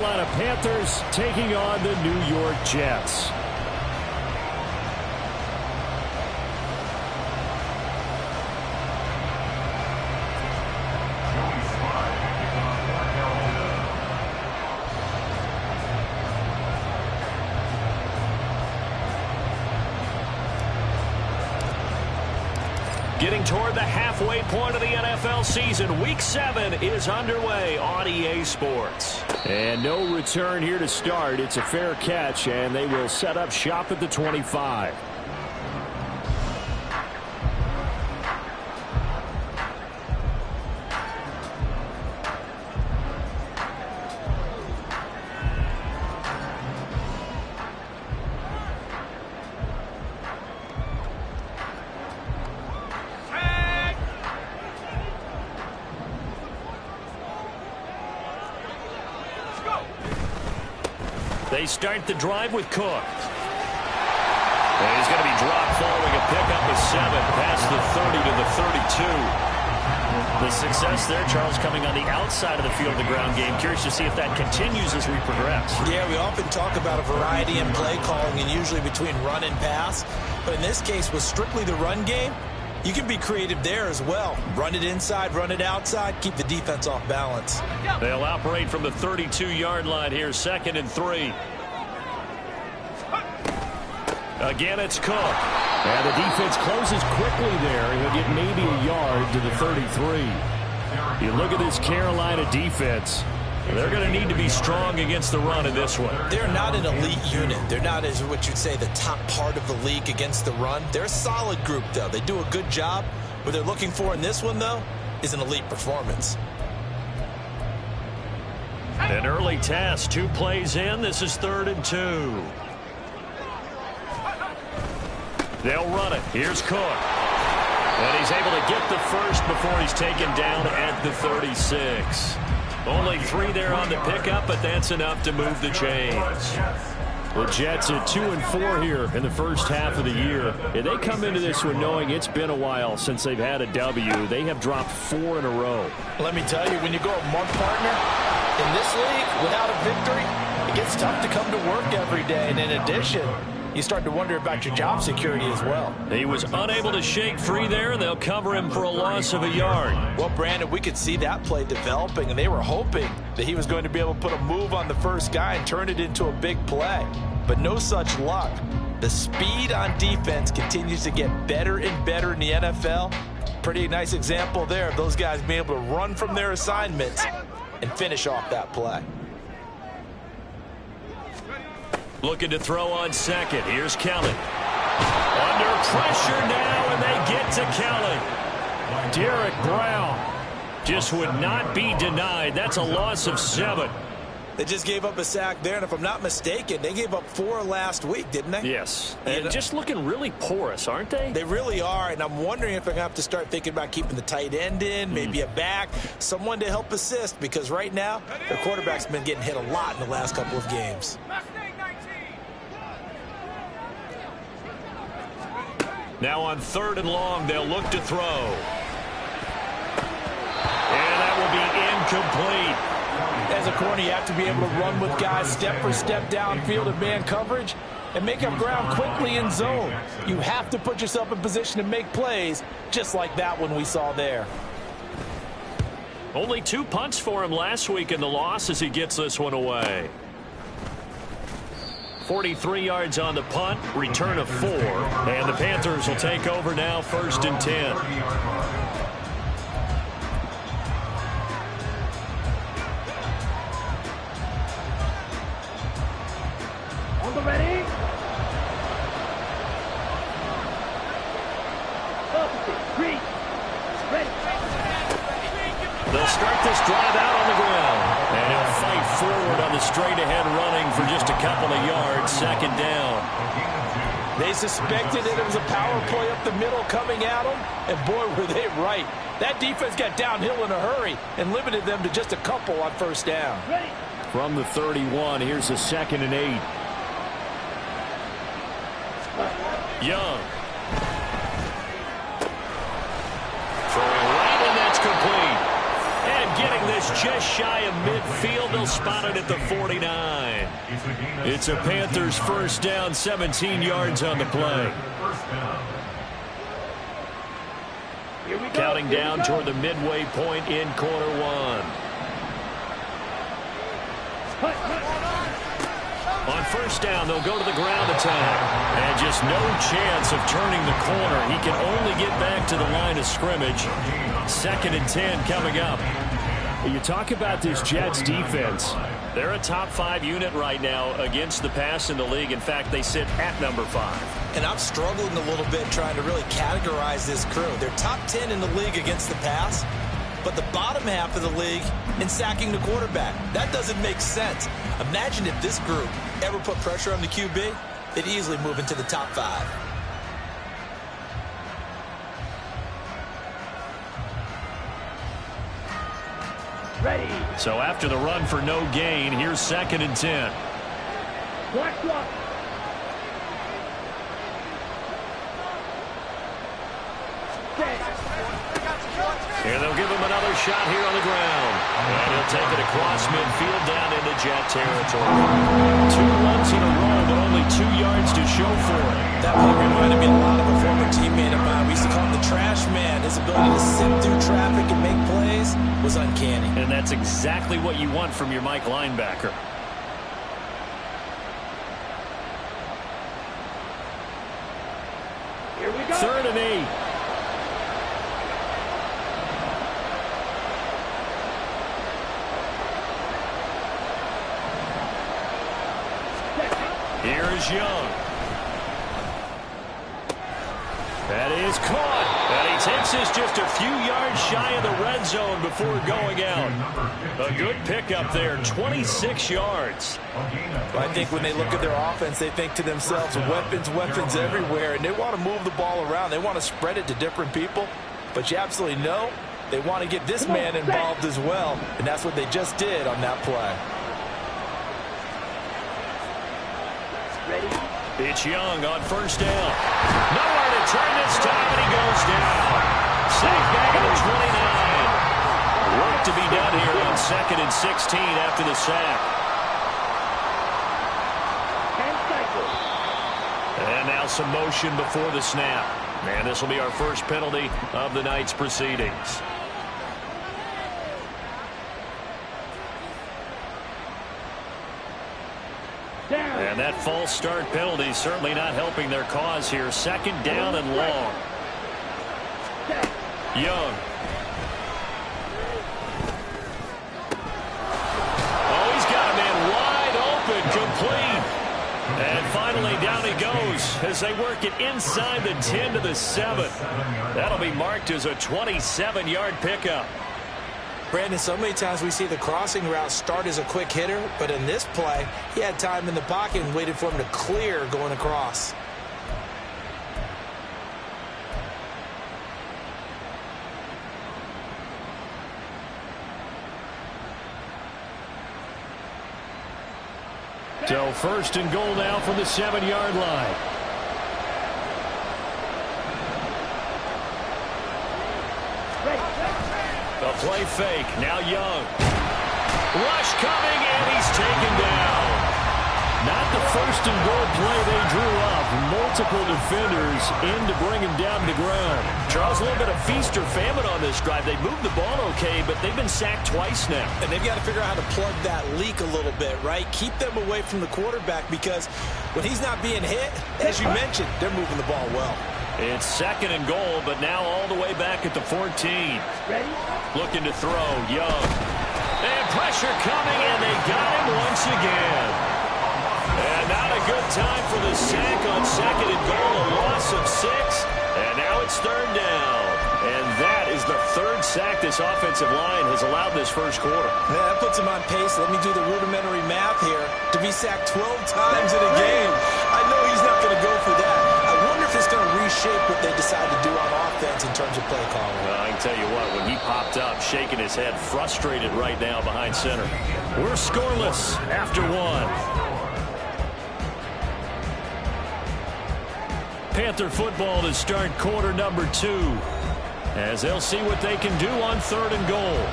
Carolina Panthers taking on the New York Jets. Getting toward the halfway point of the NFL season. Week 7 is underway on EA Sports. And no return here to start. It's a fair catch, and they will set up shop at the 25. They start the drive with Cook. And he's going to be dropped following a pickup of 7 past the 30 to the 32. The success there, Charles, coming on the outside of the field of the ground game. Curious to see if that continues as we progress. Yeah, we often talk about a variety in play calling and usually between run and pass. But in this case, with strictly the run game, you can be creative there as well. Run it inside, run it outside, keep the defense off balance. They'll operate from the 32-yard line here, 2nd and 3. Again, it's Cook. And the defense closes quickly there. He'll get maybe a yard to the 33. You look at this Carolina defense. They're going to need to be strong against the run in this one. They're not an elite unit. They're not, as what you'd say, the top part of the league against the run. They're a solid group, though. They do a good job. What they're looking for in this one, though, is an elite performance. An early test. 2 plays in. This is 3rd and 2. They'll run it. Here's Cook. And he's able to get the first before he's taken down at the 36. Only 3 there on the pickup, but that's enough to move the chains. The Jets at 2 and 4 here in the first half of the year. And they come into this one knowing it's been a while since they've had a W. They have dropped 4 in a row. Let me tell you, when you go a month, partner, in this league, without a victory, it gets tough to come to work every day. And in addition, you start to wonder about your job security as well. He was unable to shake free there, and they'll cover him for a loss of a yard. Well, Brandon, we could see that play developing, and they were hoping that he was going to be able to put a move on the first guy and turn it into a big play. But no such luck. The speed on defense continues to get better and better in the NFL. Pretty nice example there of those guys being able to run from their assignments and finish off that play. Looking to throw on 2nd. Here's Kelly. Under pressure now, and they get to Kelly. Derek Brown just would not be denied. That's a loss of 7. They just gave up a sack there, and if I'm not mistaken, they gave up 4 last week, didn't they? Yes. And just looking really porous, aren't they? They really are, and I'm wondering if they're going to have to start thinking about keeping the tight end in, maybe a back, someone to help assist, because right now, their quarterback's been getting hit a lot in the last couple of games. Now on 3rd and long, they'll look to throw. And that will be incomplete. As a corner, you have to be able to run with guys step for step downfield in man coverage and make up ground quickly in zone. You have to put yourself in position to make plays, just like that one we saw there. Only 2 punts for him last week in the loss as he gets this one away. 43 yards on the punt, return of 4, and the Panthers will take over now, 1st and 10. On the ready. Green. Ready. They'll start this drive out on the ground. And he'll fight forward on the straight-ahead running for just a couple of yards, 2nd down. They suspected that it was a power play up the middle coming at them, and boy, were they right. That defense got downhill in a hurry and limited them to just a couple on 1st down. From the 31, here's a 2nd and 8. Young. Throwing right, and that's complete. And getting the this just shy of midfield. They'll spot it at the 49. It's a Panthers first down, 17 yards on the play. Counting down toward the midway point in quarter one. On first down, they'll go to the ground attack. And just no chance of turning the corner. He can only get back to the line of scrimmage. 2nd and 10 coming up. You talk about this Jets defense. They're a top 5 unit right now against the pass in the league. In fact, they sit at number 5. And I'm struggling a little bit trying to really categorize this crew. They're top 10 in the league against the pass, but the bottom half of the league in sacking the quarterback. That doesn't make sense. Imagine if this group ever put pressure on the QB, they'd easily move into the top 5. Ready. So after the run for no gain, here's 2nd and 10. Black block. And they'll give him another shot here on the ground. And he'll take it across midfield down into Jet territory. 2 runs in a row, but only 2 yards to show for it. That play reminded me a lot of a former teammate of mine. We used to call him the trash man. His ability to sift through traffic and make plays was uncanny. And that's exactly what you want from your Mike linebacker. Here we go. 3rd and 8. Here's Young. That is caught. And he takes us just a few yards shy of the red zone before going out. A good pickup there, 26 yards. I think when they look at their offense, they think to themselves, weapons everywhere, and they want to move the ball around. They want to spread it to different people. But you absolutely know they want to get this man involved as well, and that's what they just did on that play. It's Young on first down. Nowhere to turn this time, and he goes down. Sack back at the 29. Work to be done here on 2nd and 16 after the sack. And now some motion before the snap. And this will be our first penalty of the night's proceedings. And that false start penalty certainly not helping their cause here. 2nd down and long. Young. Oh, he's got a man wide open, complete. And finally down he goes as they work it inside the 10 to the 7. That'll be marked as a 27-yard pickup. Brandon, so many times we see the crossing route start as a quick hitter, but in this play, he had time in the pocket and waited for him to clear going across. So 1st and goal now from the 7-yard line. A play fake. Now Young. Rush coming, and he's taken down. Not the 1st and goal play they drew up. Multiple defenders in to bring him down to the ground. Charles, a little bit of feast or famine on this drive. They moved the ball okay, but they've been sacked twice now. And they've got to figure out how to plug that leak a little bit, right? Keep them away from the quarterback because when he's not being hit, as you mentioned, they're moving the ball well. It's 2nd and goal, but now all the way back at the 14. Ready? Looking to throw, Young. And pressure coming, and they got him once again. And not a good time for the sack on 2nd and goal, a loss of 6. And now it's 3rd down. And that is the 3rd sack this offensive line has allowed this first quarter. Yeah, that puts him on pace. Let me do the rudimentary math here. To be sacked 12 times in a game, I know he's not going to go for that. I wonder if it's going to reshape what they decide to do on offense in terms of play calling. Well, I can tell you what, when he popped up, shaking his head, frustrated right now behind center. We're scoreless after 1. Panther football to start quarter number 2. As they'll see what they can do on 3rd and goal.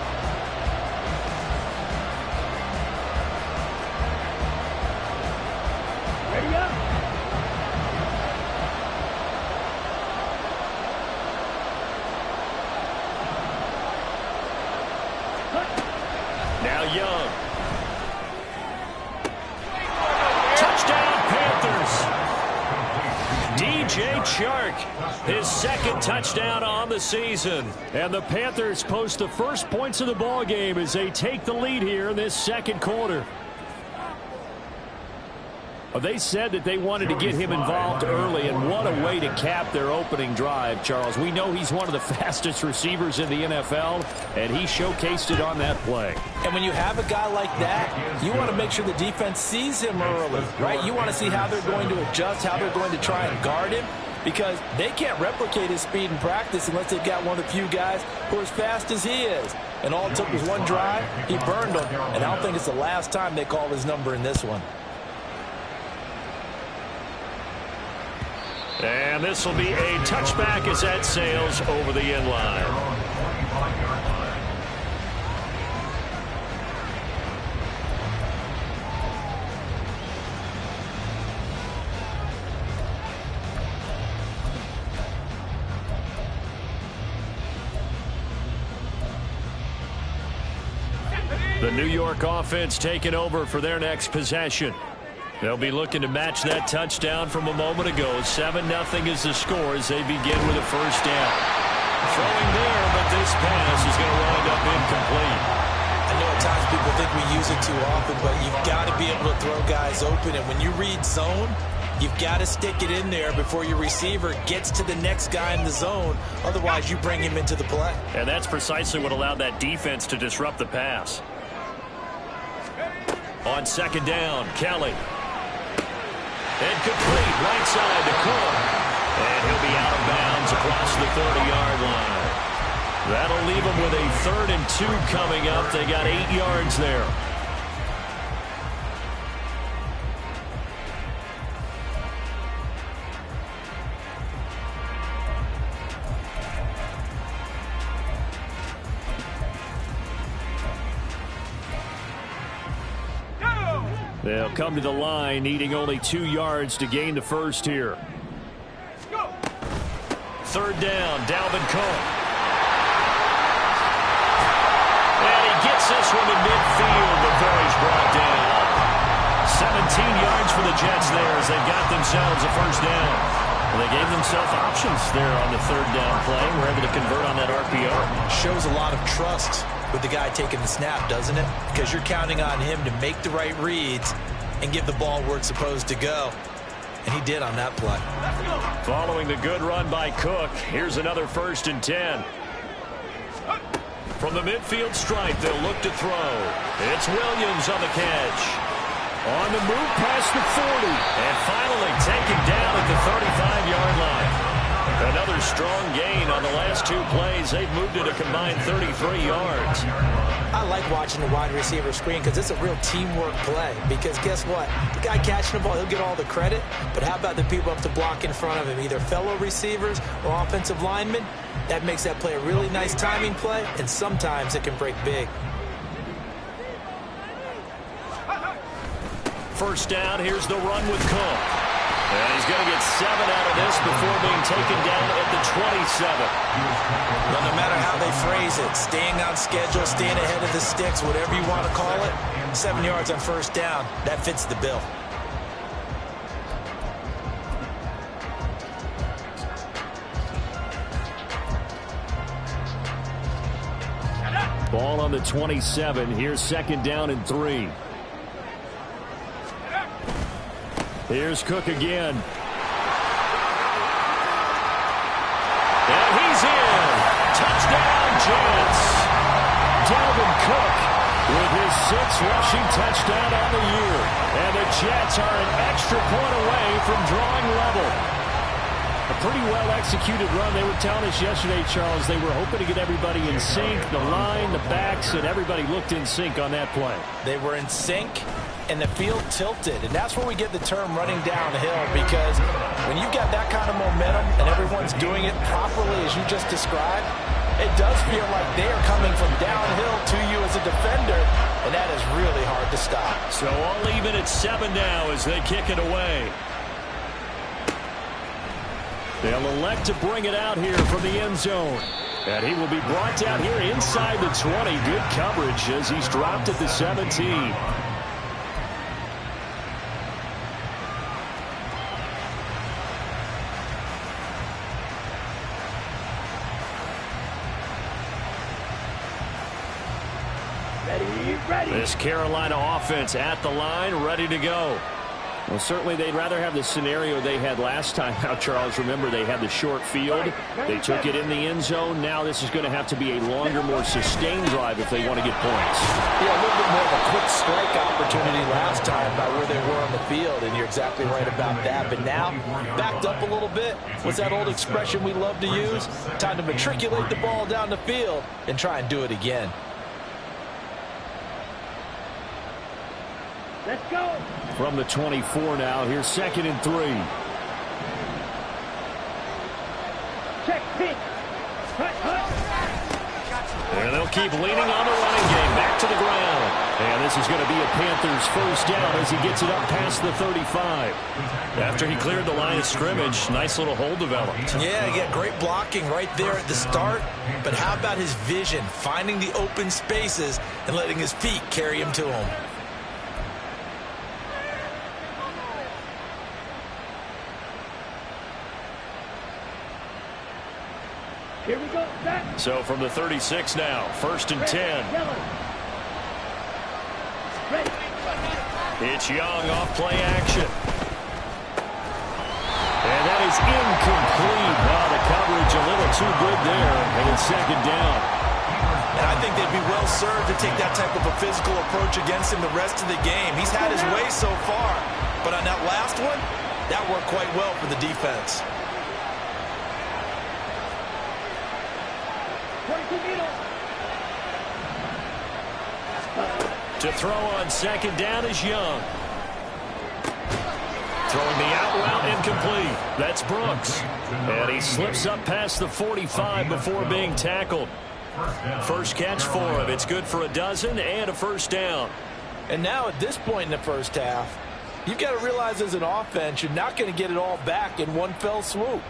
Chark, his second touchdown on the season. And the Panthers post the first points of the ball game as they take the lead here in this second quarter. They said that they wanted to get him involved early, and what a way to cap their opening drive, Charles. We know he's one of the fastest receivers in the NFL, and he showcased it on that play. And when you have a guy like that, you want to make sure the defense sees him early, right? You want to see how they're going to adjust, how they're going to try and guard him, because they can't replicate his speed in practice unless they've got one of the few guys who are as fast as he is. And all it took was one drive. He burned them, and I don't think it's the last time they call his number in this one. And this will be a touchback as that sails over the end line. The New York offense taking over for their next possession. They'll be looking to match that touchdown from a moment ago. 7-0 is the score as they begin with a first down. Throwing there, but this pass is going to wind up incomplete. I know at times people think we use it too often, but you've got to be able to throw guys open. And when you read zone, you've got to stick it in there before your receiver gets to the next guy in the zone. Otherwise, you bring him into the play. And that's precisely what allowed that defense to disrupt the pass. On second down, Kelly. And complete right side to Cook. And he'll be out of bounds across the 30-yard line. That'll leave them with a 3rd and 2 coming up. They got 8 yards there. They'll come to the line, needing only 2 yards to gain the first here. 3rd down, Dalvin Cook. And he gets this one in midfield before he's brought down. 17 yards for the Jets there as they've got themselves a first down. Well, they gave themselves options there on the 3rd down play. We're able to convert on that RPO. Shows a lot of trust with the guy taking the snap, doesn't it? Because you're counting on him to make the right reads and give the ball where it's supposed to go. And he did on that play. Following the good run by Cook, here's another 1st and 10. From the midfield stripe, they'll look to throw. It's Williams on the catch. On the move past the 40. And finally taken down at the 35-yard line. Another strong gain on the last 2 plays. They've moved it a combined 33 yards. I like watching the wide receiver screen because it's a real teamwork play. Because guess what? The guy catching the ball, he'll get all the credit. But how about the people up to block in front of him, either fellow receivers or offensive linemen? That makes that play a really nice timing play, and sometimes it can break big. First down, here's the run with Cook. And he's going to get 7 out of this before being taken down at the 27. Well, no matter how they phrase it, staying on schedule, staying ahead of the sticks, whatever you want to call it, 7 yards on first down, that fits the bill. Ball on the 27. Here's 2nd down and 3. Here's Cook again. And he's in. Touchdown, Jets. Dalvin Cook with his 6th rushing touchdown on the year. And the Jets are an extra point away from drawing level. A pretty well-executed run. They were telling us yesterday, Charles, they were hoping to get everybody in sync. The line, the backs, and everybody looked in sync on that play. They were in sync, and the field tilted. And that's where we get the term running downhill, because when you've got that kind of momentum and everyone's doing it properly as you just described, it does feel like they are coming from downhill to you as a defender, and that is really hard to stop. So all even at 7 now as they kick it away. They'll elect to bring it out here from the end zone. And he will be brought down here inside the 20. Good coverage as he's dropped at the 17. Ready. This Carolina offense at the line, ready to go. Well, certainly they'd rather have the scenario they had last time out, Charles. Remember, they had the short field. They took it in the end zone. Now this is going to have to be a longer, more sustained drive if they want to get points. Yeah, a little bit more of a quick strike opportunity last time by where they were on the field, and you're exactly right about that. But now, backed up a little bit. What's that old expression we love to use? Time to matriculate the ball down the field and try and do it again. Let's go. From the 24 now, here's 2nd and 3. Check pitch. Hut, hut. And they'll keep leaning on the running game. Back to the ground. And this is going to be a Panthers first down as he gets it up past the 35. After he cleared the line of scrimmage, nice little hole developed. Yeah, great blocking right there at the start. But how about his vision, finding the open spaces and letting his feet carry him to him? Here we go. Set. So from the 36 now, 1st and 10. Yellow. Ready. It's Young off play action. And that is incomplete. Wow, the coverage a little too good there. And it's 2nd down. And I think they'd be well served to take that type of a physical approach against him the rest of the game. He's had his way so far. But on that last one, that worked quite well for the defense. To throw on 2nd down is Young. Throwing the out route incomplete. That's Brooks. And he slips up past the 45 before being tackled. First catch for him. It's good for a dozen and a first down. And now at this point in the first half, you've got to realize as an offense, you're not going to get it all back in one fell swoop.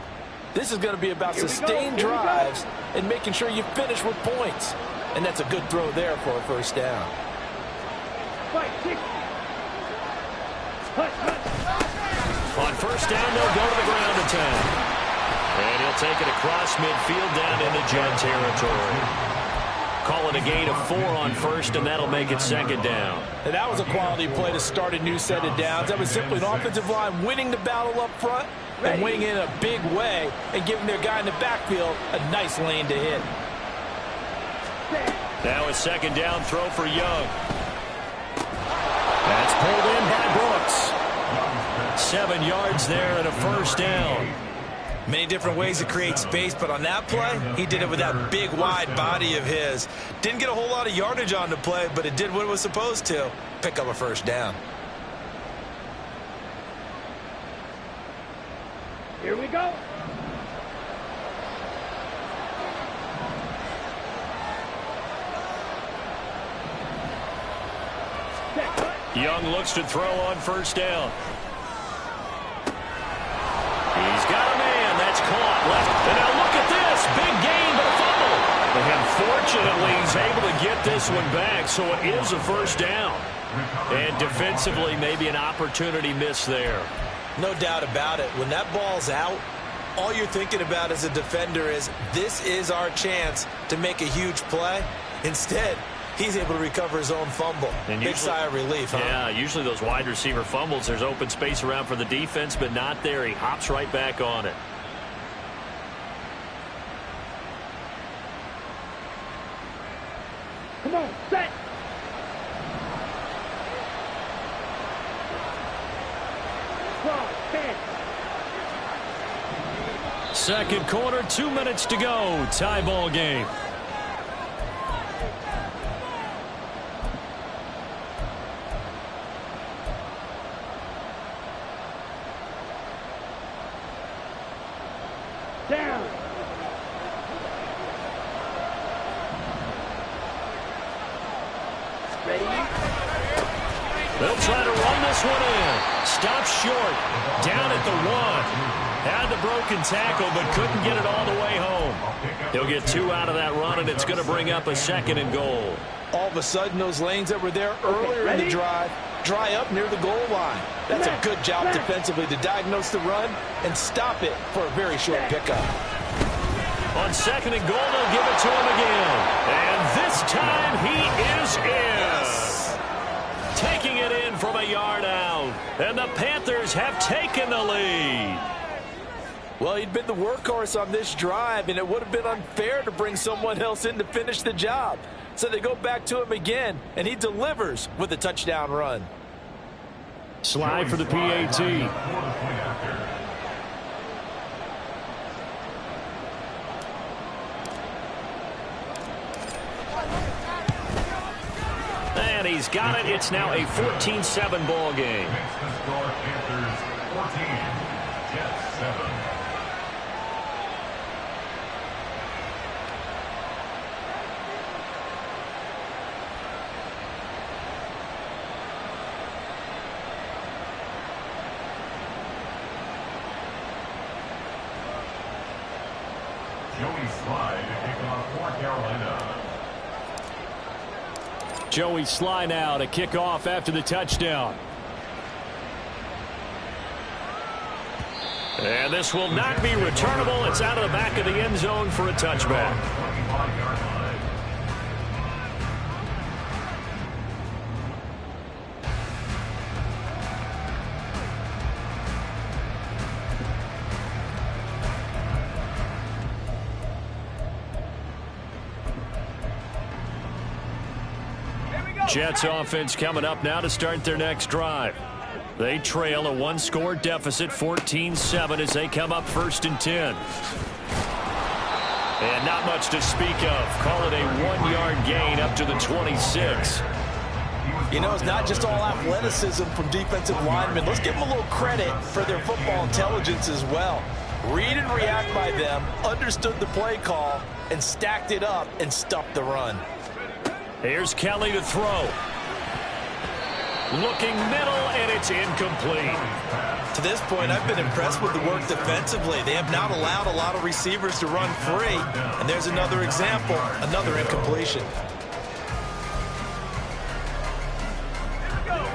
This is going to be about sustained drives and making sure you finish with points. And that's a good throw there for a first down. On first down, they'll go to the ground attack. And he'll take it across midfield down into Jet territory. Call it a gain of 4 on first, and that'll make it 2nd down. And that was a quality play to start a new set of downs. That was simply an offensive line winning the battle up front and winning in a big way and giving their guy in the backfield a nice lane to hit. Now a 2nd down throw for Young. That's pulled in by Brooks. 7 yards there and a first down. Many different ways to create space, but on that play, he did it with that big, wide body of his. Didn't get a whole lot of yardage on the play, but it did what it was supposed to. Pick up a first down. Here we go. Young looks to throw on first down. He's got a man. That's caught left. And now look at this. Big gain, but a fumble. And fortunately, he's able to get this one back, so it is a first down. And defensively, maybe an opportunity miss there. No doubt about it. When that ball's out, all you're thinking about as a defender is, this is our chance to make a huge play. Instead, he's able to recover his own fumble. And big sigh of relief, huh? Yeah, usually those wide receiver fumbles, there's open space around for the defense, but not there. He hops right back on it. Come on, set. Cross, 10. Second quarter, 2 minutes to go. Tie ball game. Down. Ready? They'll try to run this one in. Stops short. Down at the 1. Had the broken tackle, but couldn't get it all the way home. He'll get 2 out of that run, and it's going to bring up a 2nd and goal. All of a sudden, those lanes that were there earlier in the drive dry up near the goal line. That's a good job defensively to diagnose the run and stop it for a very short pickup. On 2nd and goal, they'll give it to him again. And this time he is in. from a yard out. And the Panthers have taken the lead. Well, he'd been the workhorse on this drive, and it would have been unfair to bring someone else in to finish the job. So they go back to him again, and he delivers with a touchdown run. Slide for the PAT. And he's got it. It's now a 14-7 ball game. Makes the score Panthers 14, Jets 7. Joey Slide to kick off for Carolina. Joey Sly now to kick off after the touchdown. And this will not be returnable. It's out of the back of the end zone for a touchback. 25-yard line. Jets offense coming up now to start their next drive. They trail a one-score deficit, 14-7, as they come up 1st and 10. And not much to speak of. Call it a 1-yard gain up to the 26. You know, it's not just all athleticism from defensive linemen. Let's give them a little credit for their football intelligence as well. Read and react by them, understood the play call, and stacked it up and stuffed the run. Here's Kelly to throw. Looking middle, and it's incomplete. To this point, I've been impressed with the work defensively. They have not allowed a lot of receivers to run free. And there's another example, another incompletion.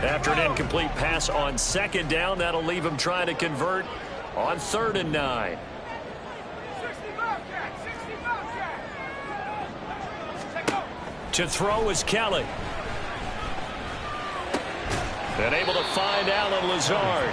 After an incomplete pass on 2nd down, that'll leave him trying to convert on 3rd and 9. To throw is Kelly. And able to find Alan Lazard.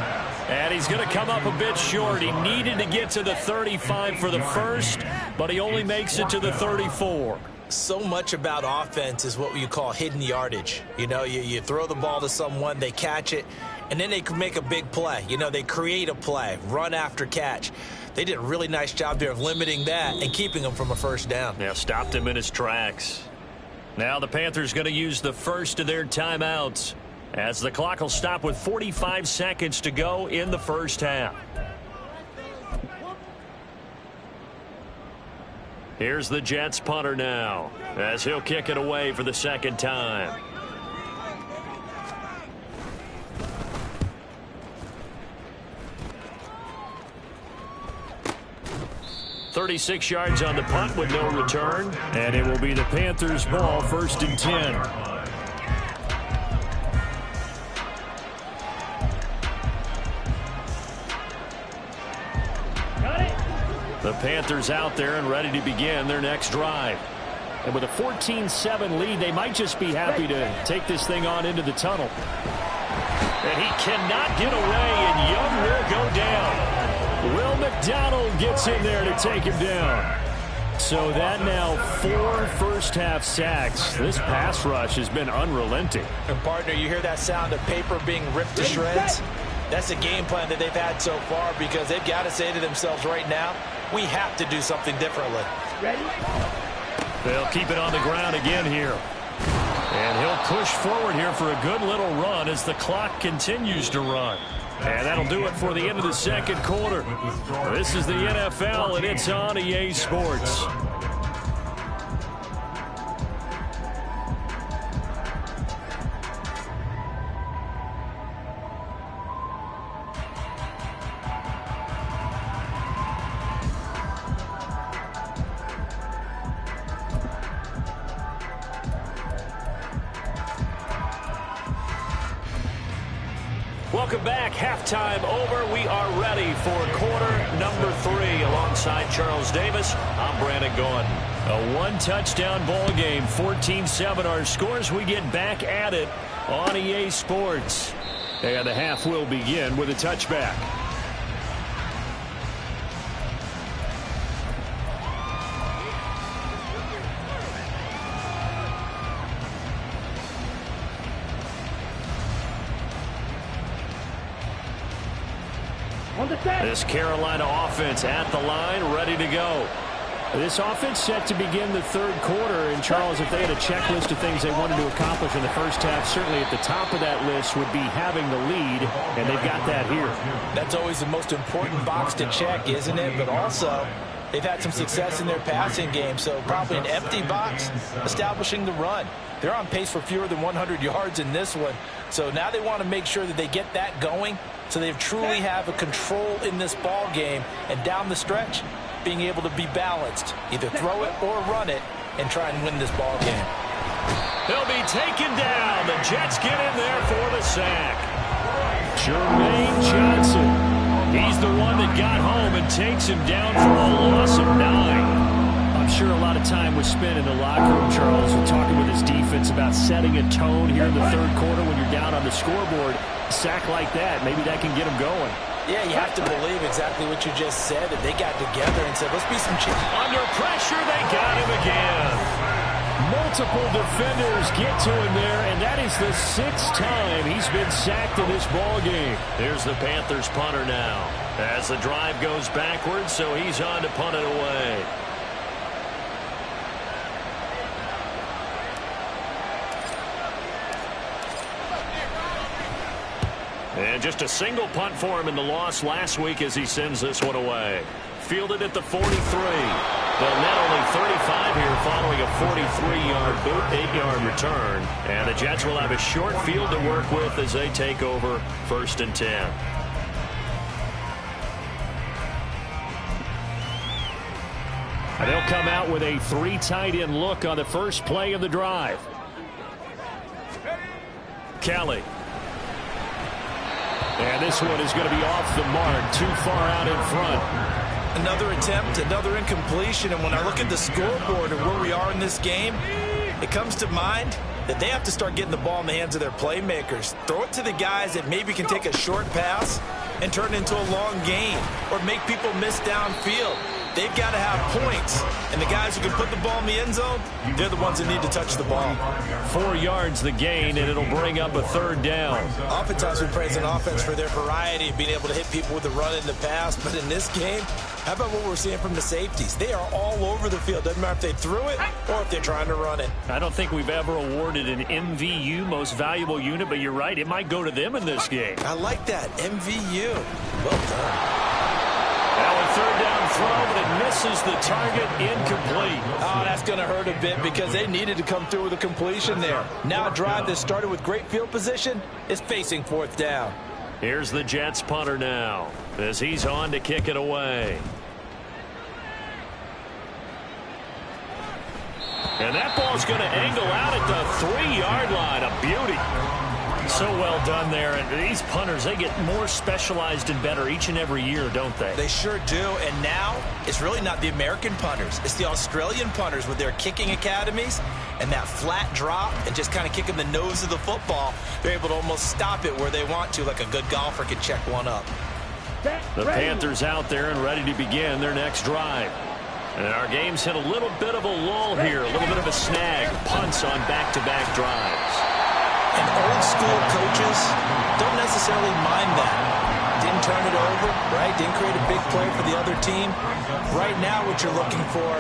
And he's going to come up a bit short. He needed to get to the 35 for the first, but he only makes it to the 34. So much about offense is what you call hidden yardage. You know, you throw the ball to someone, they catch it, and then they can make a big play. You know, they create a play, run after catch. They did a really nice job there of limiting that and keeping him from a first down. Yeah, stopped him in his tracks. Now the Panthers going to use the first of their timeouts as the clock will stop with 45 seconds to go in the first half. Here's the Jets punter now as he'll kick it away for the 2nd time. .36 yards on the punt with no return. And it will be the Panthers' ball, 1st and 10. Got it. The Panthers out there and ready to begin their next drive. And with a 14-7 lead, they might just be happy to take this thing on into the tunnel. And he cannot get away, and Young will go down. Will McDonald gets in there to take him down. So that now 4 first-half sacks. This pass rush has been unrelenting. And, partner, you hear that sound of paper being ripped to shreds? That's a game plan that they've had so far because they've got to say to themselves right now, we have to do something differently. Ready? They'll keep it on the ground again here. And he'll push forward here for a good little run as the clock continues to run. And that'll do it for the end of the 2nd quarter. This is the NFL, and it's on EA Sports. Welcome back. Halftime over. We are ready for quarter number 3. Alongside Charles Davis, I'm Brandon Gordon. A one-touchdown ball game, 14-7 our scores. We get back at it on EA Sports. And the half will begin with a touchback. This Carolina offense at the line, ready to go. This offense set to begin the third quarter. And, Charles, if they had a checklist of things they wanted to accomplish in the first half, certainly at the top of that list would be having the lead, and they've got that here. That's always the most important box to check, isn't it? But also, they've had some success in their passing game, so probably an empty box establishing the run. They're on pace for fewer than 100 yards in this one, so now they want to make sure that they get that going so they truly have a control in this ball game, and down the stretch, being able to be balanced, either throw it or run it, and try and win this ball game. He'll be taken down. The Jets get in there for the sack. Jermaine Johnson. He's the one that got home and takes him down for a loss of 9. I'm sure a lot of time was spent in the locker room, Charles, talking with his defense about setting a tone here in the third quarter when you're down on the scoreboard. A sack like that, maybe that can get him going. Yeah, you have to believe exactly what you just said. That they got together and said, let's be some change. Under pressure, they got him again. Multiple defenders get to him there, and that is the 6th time he's been sacked in this ball game. Here's the Panthers punter now. As the drive goes backwards, so he's on to punt it away. And just a single punt for him in the loss last week as he sends this one away. Fielded at the 43. They'll net only 35 here following a 43-yard boot, 8-yard return. And the Jets will have a short field to work with as they take over 1st and 10. And they'll come out with a 3 tight end look on the first play of the drive. Kelly. And this one is going to be off the mark, too far out in front. Another attempt, another incompletion, and when I look at the scoreboard and where we are in this game, it comes to mind that they have to start getting the ball in the hands of their playmakers. Throw it to the guys that maybe can take a short pass and turn it into a long gain or make people miss downfield. They've got to have points, and the guys who can put the ball in the end zone, they're the ones that need to touch the ball. 4 yards the gain, and it'll bring up a 3rd down. Oftentimes we praise an offense for their variety of being able to hit people with the run in the pass, but in this game, how about what we're seeing from the safeties? They are all over the field. Doesn't matter if they threw it or if they're trying to run it. I don't think we've ever awarded an MVU, most valuable unit, but you're right, it might go to them in this game. I like that, MVU. Well done. Now a 3rd down throw, but it misses the target, incomplete. Oh, that's going to hurt a bit because they needed to come through with a completion there. Now a drive that started with great field position is facing 4th down. Here's the Jets punter now as he's on to kick it away. And that ball's going to angle out at the 3-yard line. A beauty. So well done there. And these punters, they get more specialized and better each and every year, don't they? They sure do. And now it's really not the American punters. It's the Australian punters with their kicking academies and that flat drop and just kind of kicking the nose of the football. They're able to almost stop it where they want to, like a good golfer could check one up. The Panthers out there and ready to begin their next drive. And our game's hit a little bit of a lull here, a little bit of a snag. Punts on back-to-back drives. And old school coaches don't necessarily mind that. Didn't turn it over, right? Didn't create a big play for the other team. Right now what you're looking for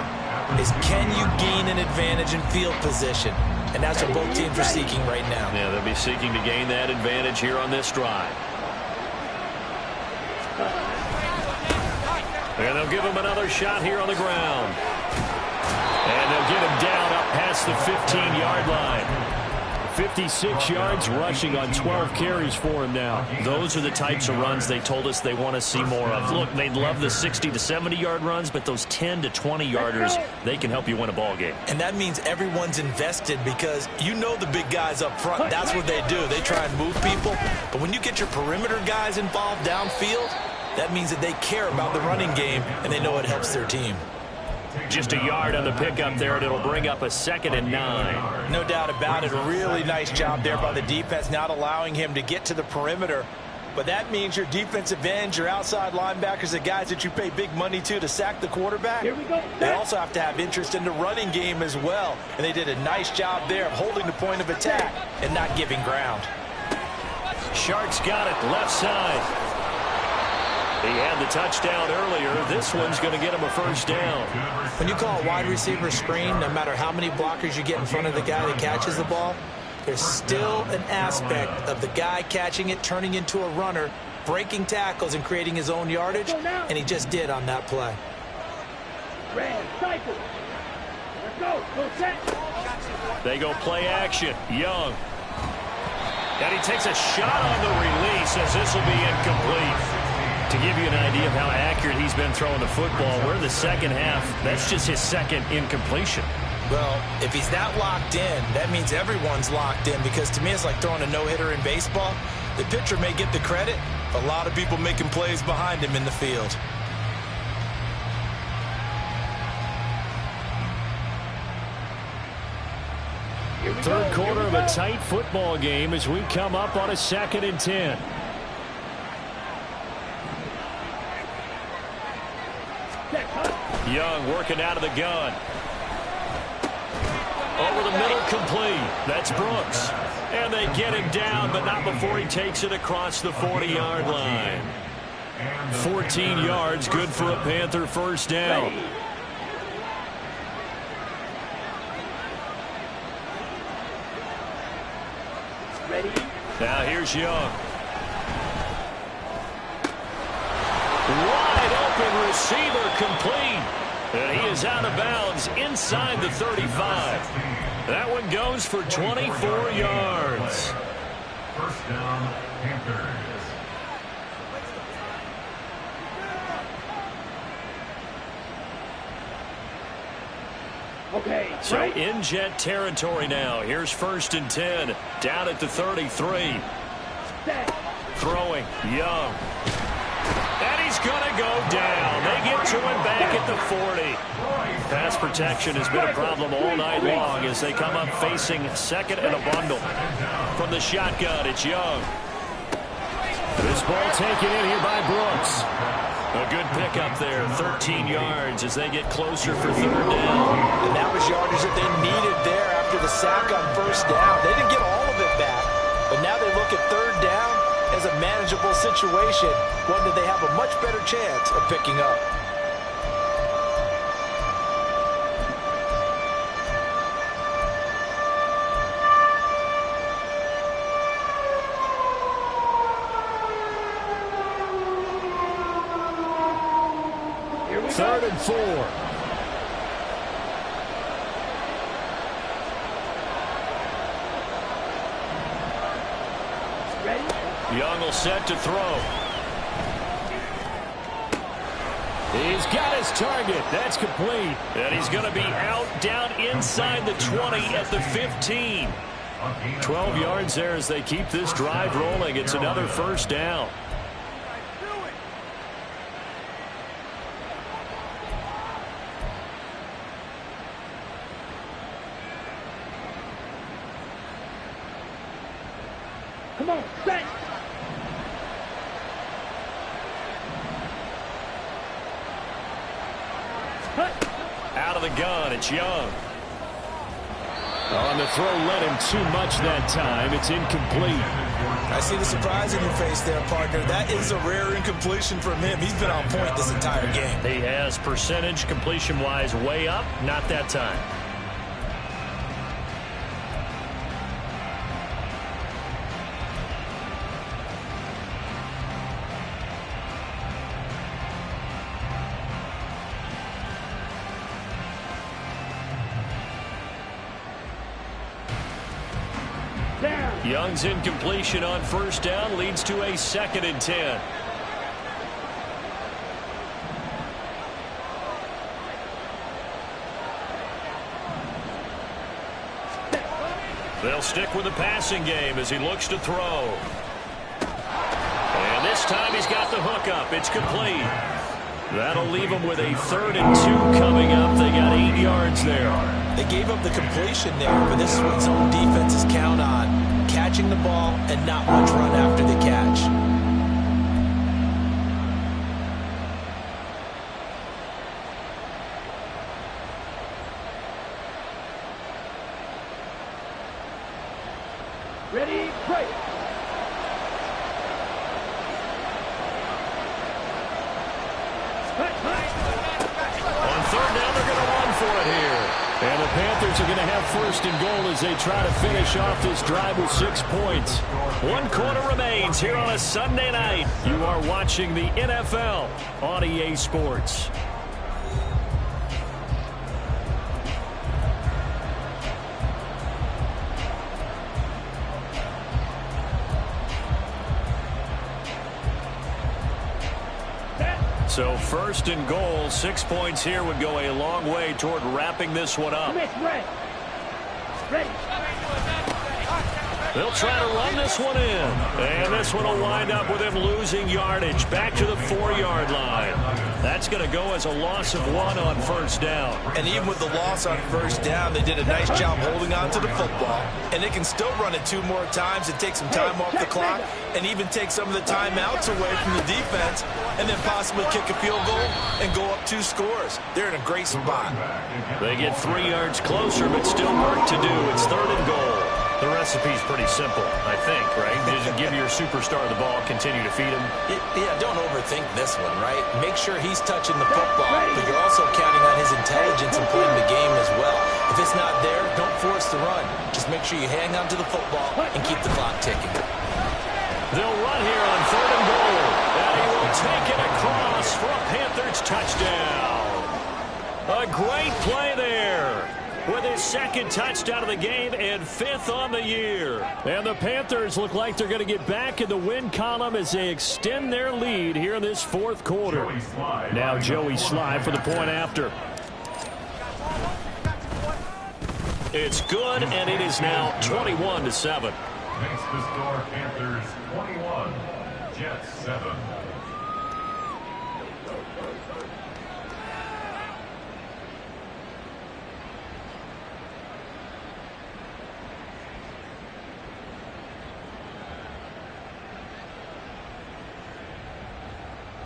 is can you gain an advantage in field position? And that's what both teams are seeking right now. Yeah, they'll be seeking to gain that advantage here on this drive. And they'll give him another shot here on the ground. And they'll get him down up past the 15-yard line. 56 yards rushing on 12 carries for him now. Those are the types of runs they told us they want to see more of. Look, they'd love the 60 to 70-yard runs, but those 10 to 20-yarders, they can help you win a ball game. And that means everyone's invested because you know the big guys up front. That's what they do. They try and move people. But when you get your perimeter guys involved downfield, that means that they care about the running game and they know it helps their team. Just a yard on the pickup there, and it'll bring up a 2nd and 9. No doubt about it. A really nice job there by the defense, not allowing him to get to the perimeter. But that means your defensive ends, your outside linebackers, the guys that you pay big money to sack the quarterback, Here we go. they also have to have interest in the running game as well. And they did a nice job there of holding the point of attack and not giving ground. Sharks got it left side. He had the touchdown earlier. This one's going to get him a 1st down. When you call a wide receiver screen, no matter how many blockers you get in front of the guy that catches the ball, there's still an aspect of the guy catching it, turning into a runner, breaking tackles and creating his own yardage, and he just did on that play. Red, cycle. Let's go. Go set. They go play action. Young. And he takes a shot on the release as this will be incomplete. To give you an idea of how accurate he's been throwing the football, we're in the second half. That's just his 2nd incompletion. Well, if he's that locked in, that means everyone's locked in, because to me it's like throwing a no-hitter in baseball. The pitcher may get the credit, but a lot of people making plays behind him in the field. Third quarter of a tight football game as we come up on a 2nd and 10. Young working out of the gun. Over the middle, complete. That's Brooks. And they get him down, but not before he takes it across the 40-yard line. 14 yards, good for a Panther 1st down. Ready. Now here's Young. Wide open receiver, complete. And he is out of bounds inside the 35. That one goes for 24 yards. 1st down, Panthers. Okay. So right. in Jet territory now. Here's 1st and 10. Down at the 33. Set. Throwing. Young. And he's going to go down. They get to him back at the 40. Pass protection has been a problem all night long as they come up facing 2nd and a bundle. From the shotgun, it's Young. This ball taken in here by Brooks. A good pickup there, 13 yards as they get closer for 3rd down. And that was yardage that they needed there after the sack on 1st down. They didn't get all of it back, but now they look at 3rd down as a manageable situation, one that they have a much better chance of picking up. Here we go. 3rd and 4. Ready. Young will set to throw. He's got his target. That's complete. And he's going to be out down inside the 20 at the 15. 12 yards there as they keep this drive rolling. It's another 1st down. Come on. Set. Out of the gun, it's Young. On the throw, led him too much that time. It's incomplete. I see the surprise in your face there, partner. That is a rare incompletion from him. He's been on point this entire game. He has percentage completion-wise way up, not that time. Down. Young's incompletion on 1st down leads to a 2nd and 10. They'll stick with the passing game as he looks to throw. And this time he's got the hook up. It's complete. That'll leave them with a 3rd and 2 coming up. They got 8 yards there. They gave up the completion there, but this is what zone defenses count on. Catching the ball and not much run after the catch. Ready, break. On 3rd down, they're going to run for it here. And the Panthers are going to have 1st and goal as they try to finish off this drive with 6 points. 1 quarter remains here on a Sunday night. You are watching the NFL on EA Sports. So 1st and goal, 6 points here would go a long way toward wrapping this one up. Ready. Ready. They'll try to run this one in. And this one will wind up with him losing yardage back to the 4-yard line. That's going to go as a loss of 1 on 1st down. And even with the loss on 1st down, they did a nice job holding on to the football. And they can still run it 2 more times and take some time off the clock and even take some of the timeouts away from the defense and then possibly kick a field goal and go up 2 scores. They're in a great spot. They get 3 yards closer, but still work to do. It's 3rd and goal. The recipe's pretty simple, I think, right? Just give your superstar the ball, continue to feed him. Yeah, don't overthink this one, right? Make sure he's touching the football, but you're also counting on his intelligence and playing the game as well. If it's not there, don't force the run. Just make sure you hang on to the football and keep the clock ticking. They'll run here on 3rd and goal. And he will take it across for a Panthers touchdown. A great play there, with his 2nd touchdown of the game and 5th on the year. And the Panthers look like they're going to get back in the win column as they extend their lead here in this 4th quarter. Now Joey Sly for the point after. It's good, and it is now 21-7. Makes the score Panthers 21, Jets 7.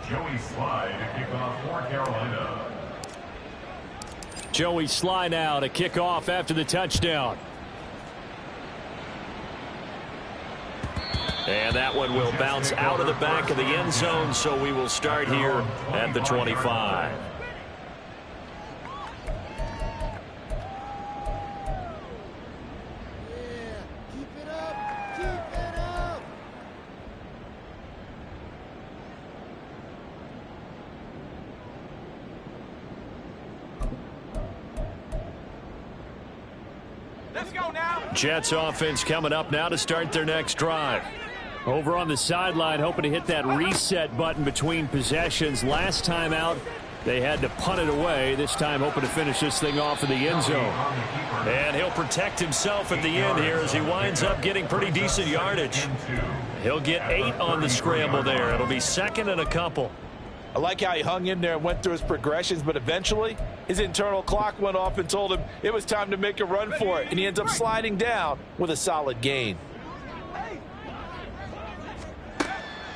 Joey Sly to kick off for Carolina. Joey Sly now to kick off after the touchdown. And that one will bounce out of the back of the end zone, so we will start here at the 25. Jets offense coming up now to start their next drive. Over on the sideline, hoping to hit that reset button between possessions. Last time out, they had to punt it away. This time hoping to finish this thing off in the end zone. And he'll protect himself at the end here as he winds up getting pretty decent yardage. He'll get 8 on the scramble there. It'll be 2nd and a couple. I like how he hung in there and went through his progressions, but eventually his internal clock went off and told him it was time to make a run for it, and he ends up sliding down with a solid gain.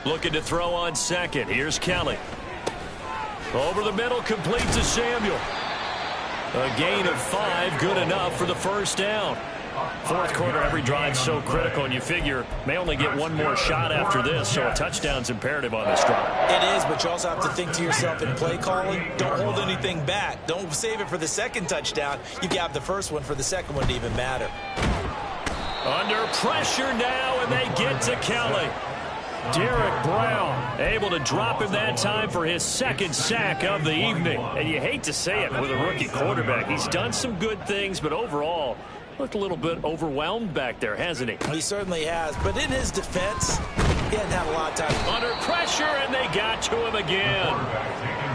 Looking to throw on 2nd. Here's Kelly. Over the middle, complete to Samuel. A gain of 5, good enough for the 1st down. 4th quarter, every drive's so critical, and you figure may only get 1 more shot after this, so a touchdown's imperative on this drive. It is, but you also have to think to yourself in play calling, don't hold anything back. Don't save it for the 2nd touchdown. You have the 1st one for the 2nd one to even matter. Under pressure now, and they get to Kelly. Derek Brown able to drop him that time for his 2nd sack of the evening. And you hate to say it with a rookie quarterback. He's done some good things, but overall, looked a little bit overwhelmed back there, hasn't he? He certainly has, but in his defense, he hadn't had a lot of time. Under pressure, and they got to him again.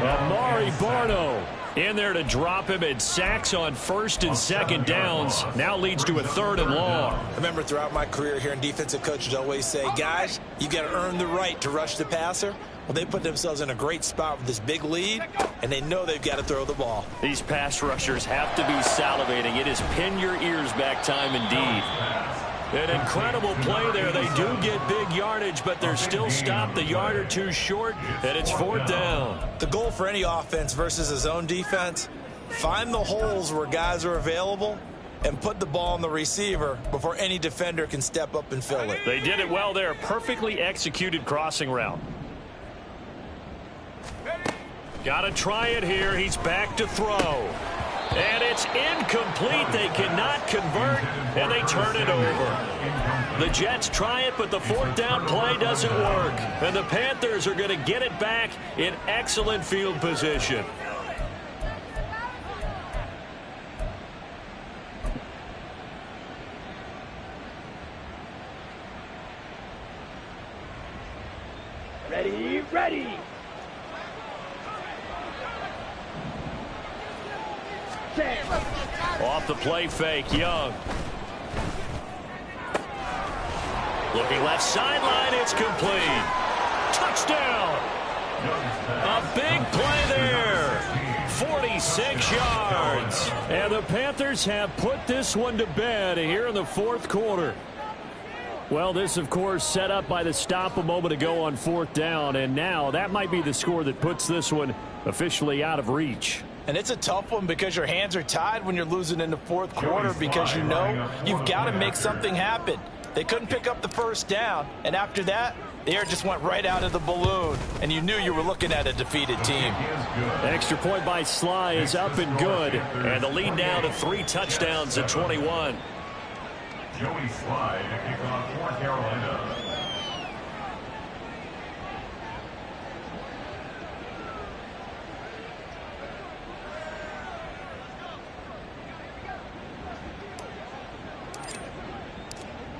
Amari Barno In there to drop him, and sacks on first and second downs. Now leads to a 3rd and long. I remember throughout my career here in defensive coaches always say, guys, you got to earn the right to rush the passer. Well, they put themselves in a great spot with this big lead, and they know they've got to throw the ball. These pass rushers have to be salivating. It is pin your ears back time indeed. An incredible play there. They do get big yardage, but they're still stopped a yard or two short, and it's 4th down. The goal for any offense versus a zone defense, find the holes where guys are available and put the ball on the receiver before any defender can step up and fill it. They did it well there. Perfectly executed crossing route. Got to try it here. He's back to throw. And it's incomplete. They cannot convert, and they turn it over. The Jets try it, but the 4th down play doesn't work. And the Panthers are going to get it back in excellent field position. Ready. Off the play fake, Young. Looking left sideline, it's complete. Touchdown! A big play there. 46 yards. And the Panthers have put this one to bed here in the 4th quarter. Well, this, of course, set up by the stop a moment ago on 4th down, and now that might be the score that puts this one officially out of reach. And it's a tough one because your hands are tied when you're losing in the 4th quarter because you know you've got to make something happen. They couldn't pick up the 1st down, and after that, the air just went right out of the balloon, and you knew you were looking at a defeated team. Extra point by Sly is up and good, and the lead now to 3 touchdowns at 21. Joey Sly to kick off for Carolina.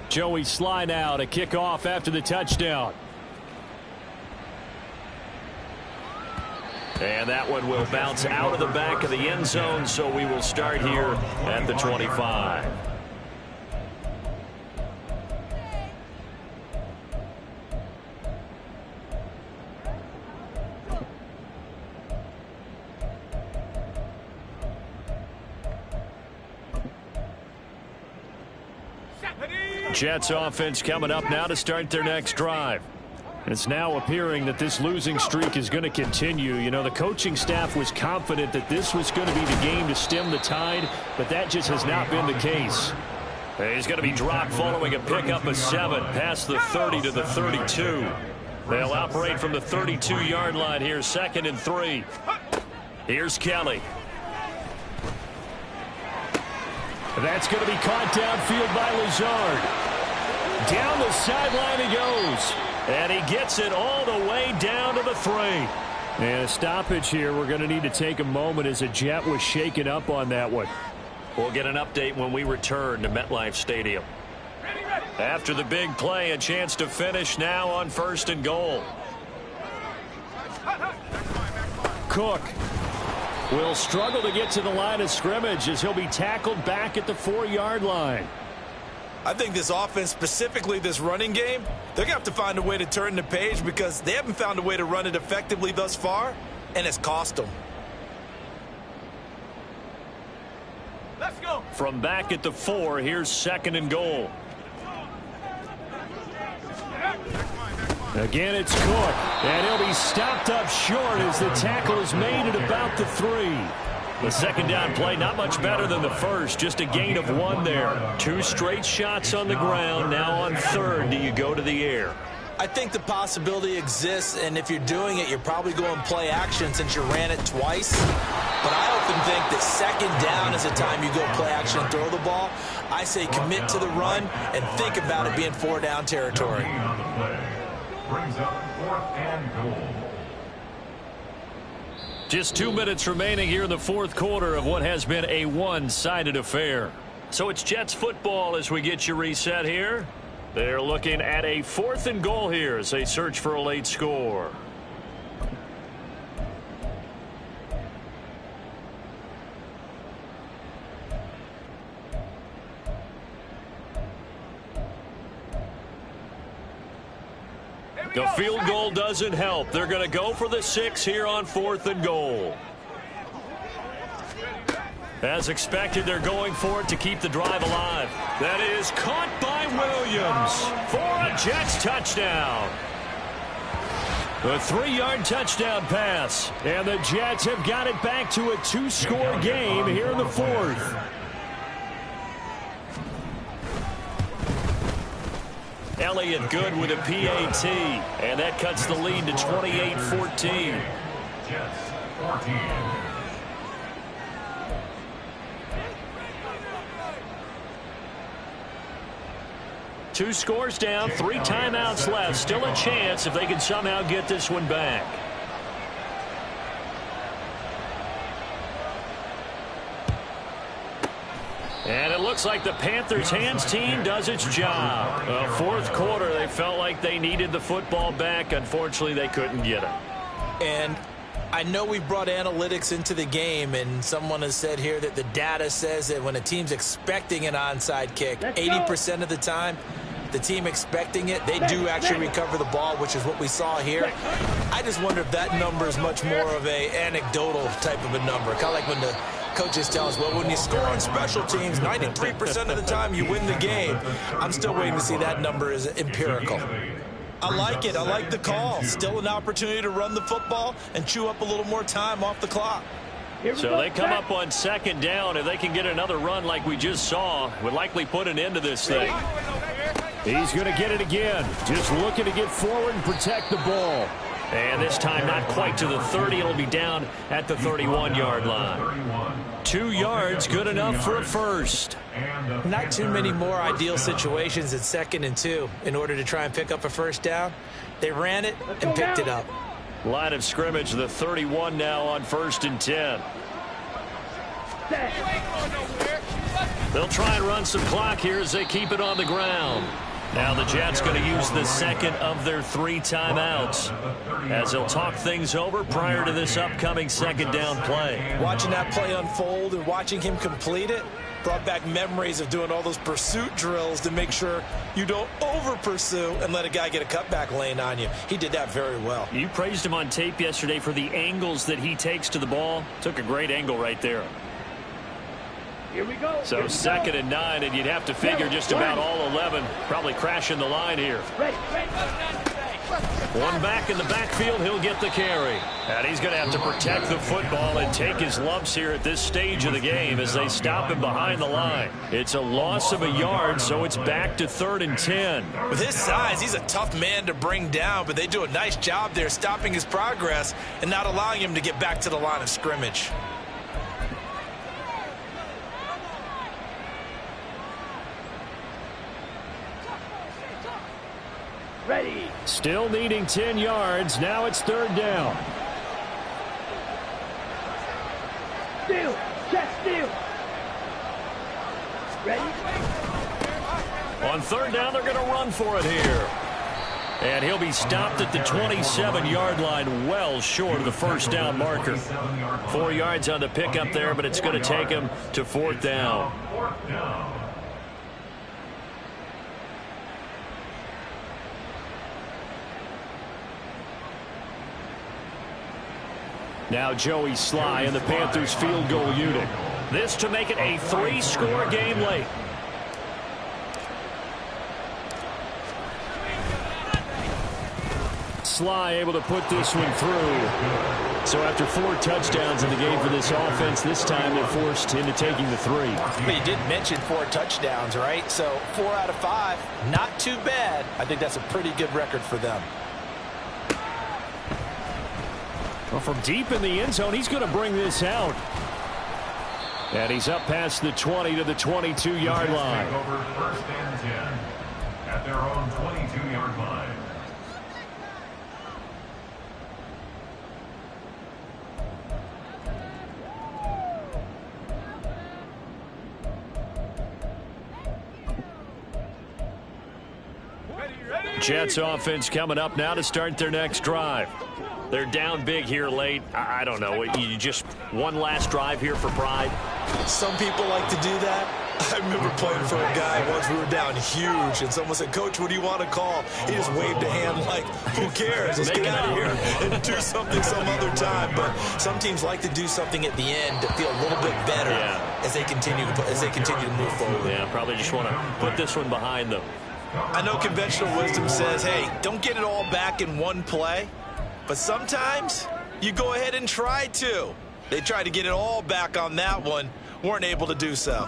Joey Sly now to kick off after the touchdown. And that one will bounce out of the back of the end zone, so we will start here at the 25. Jets offense coming up now to start their next drive. It's now appearing that this losing streak is going to continue. You know, the coaching staff was confident that this was going to be the game to stem the tide, but that just has not been the case. He's going to be dropped following a pickup of 7 past the 30 to the 32. They'll operate from the 32-yard line here, 2nd and 3. Here's Kelly. That's going to be caught downfield by Lazard. Down the sideline he goes. And he gets it all the way down to the 3. And a stoppage here. We're going to need to take a moment as a Jet was shaken up on that one. We'll get an update when we return to MetLife Stadium. After the big play, a chance to finish now on 1st and goal. Cook will struggle to get to the line of scrimmage as he'll be tackled back at the 4-yard line. I think this offense, specifically this running game, they're going to have to find a way to turn the page because they haven't found a way to run it effectively thus far, and it's cost them. Let's go. From back at the 4, here's 2nd and goal. Again, it's Cook, and he'll be stopped up short as the tackle is made at about the 3. The 2nd down play, not much better than the first, just a gain of 1 there. 2 straight shots on the ground. Now on 3rd, do you go to the air? I think the possibility exists, and if you're doing it, you're probably going play action since you ran it twice. But I often think that 2nd down is the time you go play action and throw the ball. I say commit to the run and think about it being 4-down territory. Brings up 4th and goal. Just 2 minutes remaining here in the 4th quarter of what has been a one-sided affair. So it's Jets football as we get you reset here. They're looking at a 4th and goal here as they search for a late score. The field goal doesn't help. They're going to go for the 6 here on 4th and goal. As expected, they're going for it to keep the drive alive. That is caught by Williams for a Jets touchdown. A 3-yard touchdown pass. And the Jets have got it back to a 2-score game here in the 4th. Elliott good with a PAT. And that cuts the lead to 28-14. Jets 14. Two scores down, 3 timeouts left. Still a chance if they can somehow get this one back. And it looks like the Panthers' hands team does its job. 4th quarter, they felt like they needed the football back. Unfortunately, they couldn't get it. And I know we brought analytics into the game, and someone has said here that the data says that when a team's expecting an onside kick, 80% of the time, the team expecting it, they do actually recover the ball, which is what we saw here. I just wonder if that number is much more of a anecdotal type of a number. Kind of like when the coaches tell us, well, when you score on special teams, 93% of the time you win the game. I'm still waiting to see that number is empirical. I like it. I like the call. Still an opportunity to run the football and chew up a little more time off the clock. So they come up on 2nd down. If they can get another run like we just saw, would likely put an end to this thing. He's going to get it again. Just looking to get forward and protect the ball. And this time not quite to the 30. It'll be down at the 31-yard line. 2 yards, good enough for a first. Not too many more ideal situations at 2nd and 2 in order to try and pick up a first down. They ran it and picked it up. Line of scrimmage, the 31 now on 1st and 10. They'll try and run some clock here as they keep it on the ground. Now the Jets going to use the 2nd of their 3 timeouts as they'll talk things over prior to this upcoming 2nd down play. Watching that play unfold and watching him complete it brought back memories of doing all those pursuit drills to make sure you don't over-pursue and let a guy get a cutback lane on you. He did that very well. You praised him on tape yesterday for the angles that he takes to the ball. Took a great angle right there. Here we go. So 2nd and 9, and you'd have to figure just about all 11 probably crashing the line here. One back in the backfield, he'll get the carry. And he's going to have to protect the football and take his lumps here at this stage of the game as they stop him behind the line. It's a loss of a yard, so it's back to 3rd and 10. With his size, he's a tough man to bring down, but they do a nice job there stopping his progress and not allowing him to get back to the line of scrimmage. Ready. Still needing 10 yards. Now it's 3rd down. Steal. Check steal. Ready. On 3rd down, they're going to run for it here. And he'll be stopped at the 27-yard line, well short of the first down marker. 4 yards on the pickup there, but it's going to take him to 4th down. Now Joey Sly and the Panthers field goal unit. This to make it a 3-score game late. Sly able to put this one through. So after 4 touchdowns in the game for this offense, this time they're forced into taking the 3. But you did mention 4 touchdowns, right? So 4 out of 5, not too bad. I think that's a pretty good record for them. Well, from deep in the end zone, he's going to bring this out. And he's up past the 20 to the 22-yard line. Take over 1st and 10 at their own 22-yard line. Jets offense coming up now to start their next drive. They're down big here late. I don't know. You just one last drive here for pride. Some people like to do that. I remember playing for a guy once. We were down huge, and someone said, "Coach, what do you want to call?" He just waved a hand like, "Who cares? Let's get out of here and do something some other time." But some teams like to do something at the end to feel a little bit better as they continue to move forward. Yeah, probably just want to put this one behind them. I know conventional wisdom says, hey, don't get it all back in one play. But sometimes you go ahead and try to. They tried to get it all back on that one. Weren't able to do so.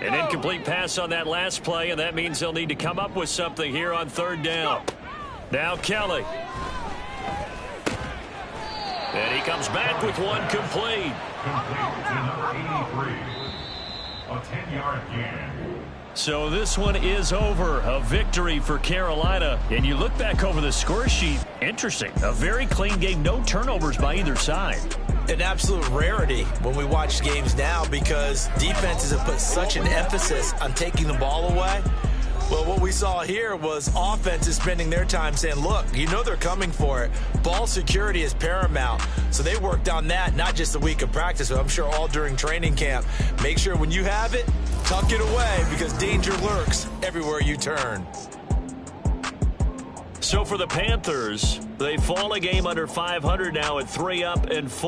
An incomplete pass on that last play, and that means they'll need to come up with something here on third down. Now Kelly. And he comes back with one complete. Complete to number 83. A 10-yard gain. So this one is over. A victory for Carolina. And you look back over the score sheet. Interesting. A very clean game. No turnovers by either side. An absolute rarity when we watch games now because defenses have put such an emphasis on taking the ball away. Well, what we saw here was offenses spending their time saying, look, you know they're coming for it. Ball security is paramount. So they worked on that not just a week of practice, but I'm sure all during training camp. Make sure when you have it, tuck it away because danger lurks everywhere you turn. So for the Panthers, they fall a game under 500 now at 3-4.